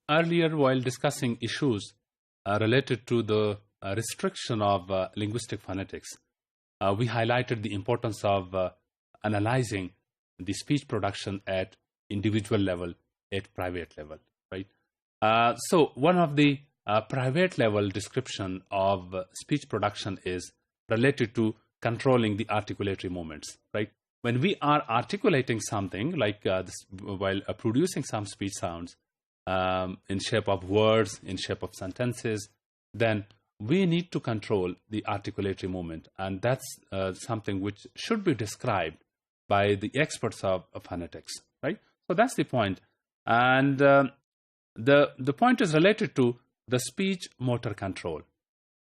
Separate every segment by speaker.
Speaker 1: earlier, while discussing issues related to the restriction of linguistic phonetics, we highlighted the importance of analyzing the speech production at individual level, at private level, right? So one of the private level description of speech production is related to controlling the articulatory movements, right? When we are articulating something like while producing some speech sounds in shape of words, in shape of sentences, then we need to control the articulatory movement, and that's something which should be described by the experts of phonetics, right? So that's the point, and the point is related to the speech motor control,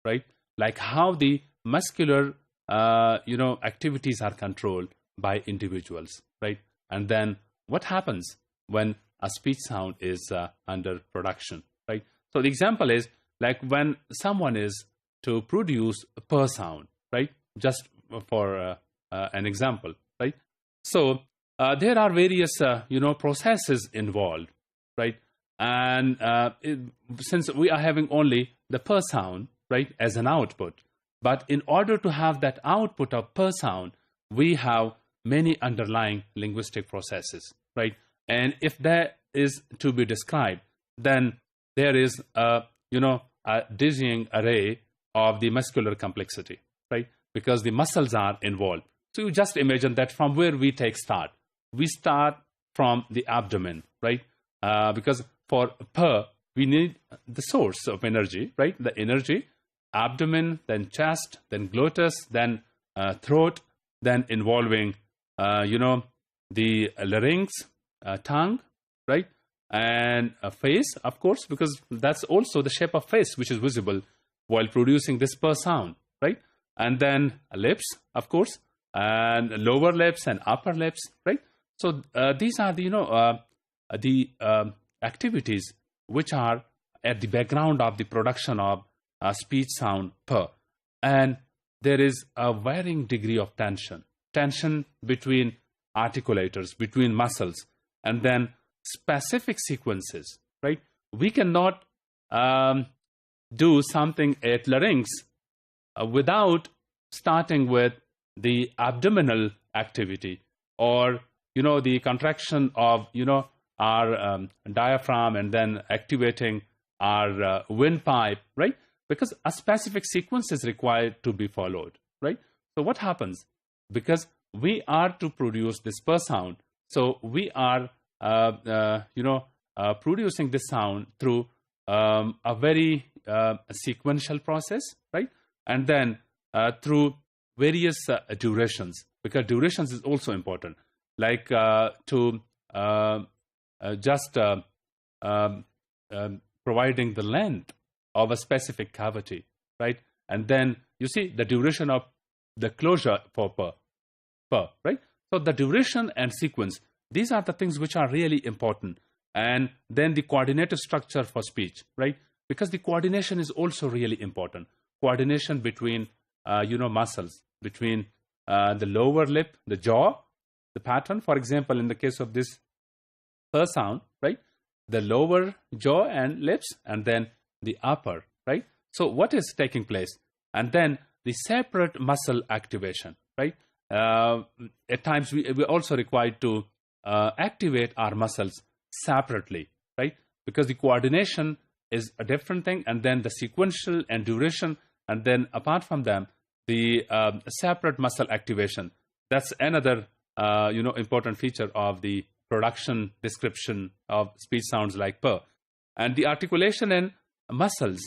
Speaker 1: right? Like how the muscular activities are controlled by individuals, right? And then what happens when a speech sound is under production, right? So the example is like when someone is to produce a per sound, right? Just for an example, right? So there are various processes involved, right? And since we are having only the per sound, right, as an output, but in order to have that output of per sound, we have many underlying linguistic processes, right? And if that is to be described, then there is a dizzying array of the muscular complexity, right? Because the muscles are involved. So you just imagine that from where we take start. We start from the abdomen, right? Because for per, we need the source of energy, right? The energy, abdomen, then chest, then glottis, then throat, then involving, the larynx, tongue, right? And a face, of course, because that's also the shape of face which is visible while producing this per sound, right? And then lips, of course, and lower lips and upper lips, right? So these are the activities which are at the background of the production of speech sound per. And there is a varying degree of tension between articulators, between muscles, and then specific sequences, right? We cannot do something at larynx without starting with the abdominal activity or, the contraction of, our diaphragm and then activating our windpipe, right? Because a specific sequence is required to be followed, right? So what happens? Because we are to produce this per sound, so we are, producing this sound through a very sequential process, right? And then through various durations, because durations is also important, like to just providing the length of a specific cavity, right? And then you see the duration of the closure for per, right? So the duration and sequence, these are the things which are really important. And then the coordinative structure for speech, right? Because the coordination is also really important. Coordination between, muscles, between the lower lip, the jaw, the pattern. For example, in the case of this per sound, right? The lower jaw and lips, and then the upper, right? So what is taking place? And then the separate muscle activation, right? At times we also required to activate our muscles separately, right? Because the coordination is a different thing, and then the sequential and duration, and then apart from them, the separate muscle activation. That's another, important feature of the production description of speech sounds like per. And the articulation and muscles,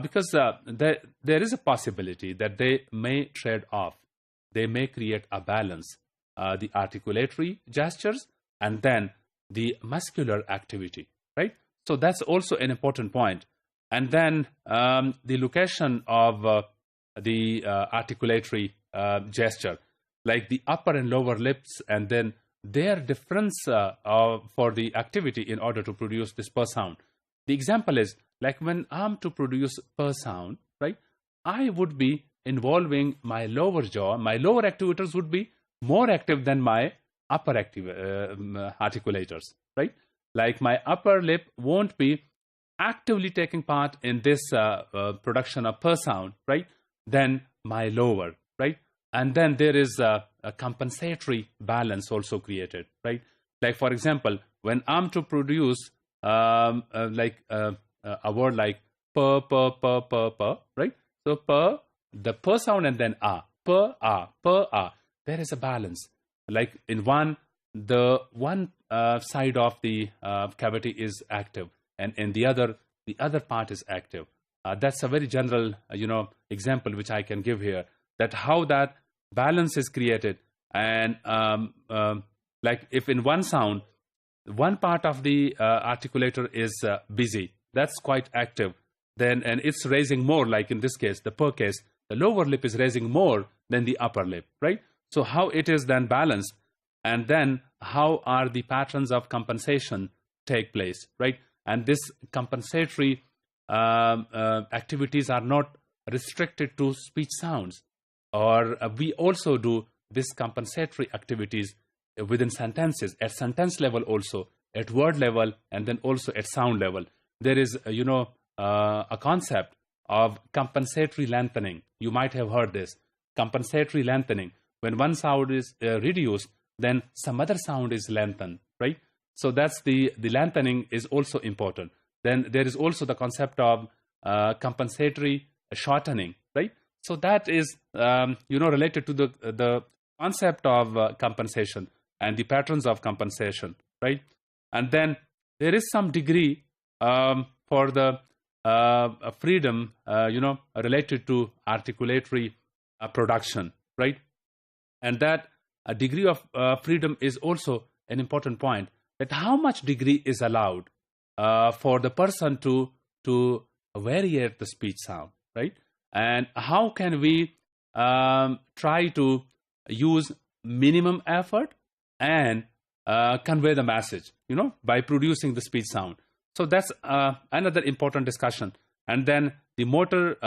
Speaker 1: because there is a possibility that they may trade off. They may create a balance, the articulatory gestures and then the muscular activity, right? So that's also an important point. And then the location of the articulatory gesture, like the upper and lower lips, and then their difference for the activity in order to produce this per sound. The example is like when I'm to produce per sound, right? I would be involving my lower jaw. My lower activators would be more active than my upper articulators, right? Like my upper lip won't be actively taking part in this production of per sound, right, then my lower, right? And then there is a compensatory balance also created, right? Like, for example, when I'm to produce a word like per, right? So per, the per sound, and then per, there is a balance. Like in one, the one side of the cavity is active, and in the other part is active. That's a very general, example which I can give here, that how that balance is created. And like if in one sound, one part of the articulator is busy, that's quite active, then, and it's raising more, like in this case, the per case, the lower lip is raising more than the upper lip, right? So how it is then balanced, and then how are the patterns of compensation take place, right? And this compensatory activities are not restricted to speech sounds, or we also do this compensatory activities within sentences, at sentence level also, at word level, and then also at sound level. There is, a concept of compensatory lengthening. You might have heard this. Compensatory lengthening. When one sound is reduced, then some other sound is lengthened, right? So that's the lengthening is also important. Then there is also the concept of compensatory shortening, right? So that is, related to the concept of compensation and the patterns of compensation, right? And then there is some degree for the freedom, related to articulatory production, right? And that a degree of freedom is also an important point, that how much degree is allowed for the person to variate the speech sound, right? And how can we try to use minimum effort and convey the message, by producing the speech sound. So that's another important discussion. And then the motor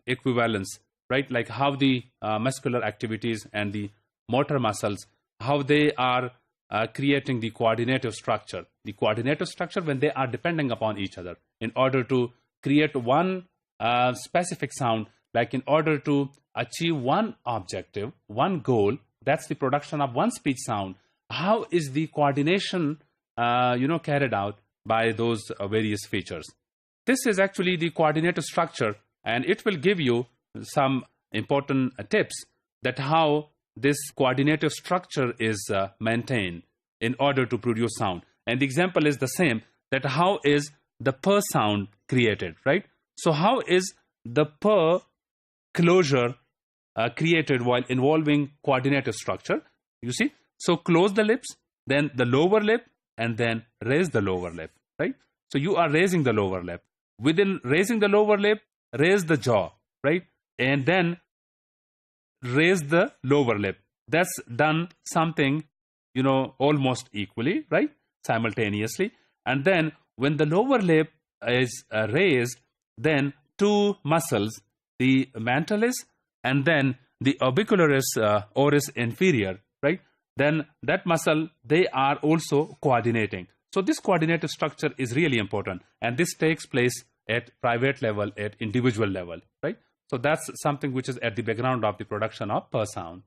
Speaker 1: equivalence, right? Like how the muscular activities and the motor muscles, how they are creating the coordinative structure. The coordinative structure when they are depending upon each other in order to create one specific sound, like in order to achieve one objective, one goal, that's the production of one speech sound. How is the coordination, carried out by those various features? This is actually the coordinative structure, and it will give you some important tips that how this coordinative structure is maintained in order to produce sound. And the example is the same, that how is the per sound created, right? So how is the per closure created while involving coordinative structure? You see, so close the lips, then the lower lip, and then raise the lower lip, right? So you are raising the lower lip. Within raising the lower lip, raise the jaw, right? And then raise the lower lip. That's done something, almost equally, right? Simultaneously. And then when the lower lip is raised, then two muscles, the mandibulis and then the orbicularis oris inferior, right? Then that muscle, they are also coordinating. So this coordinative structure is really important, and this takes place at private level, at individual level, right? So that's something which is at the background of the production of per sound.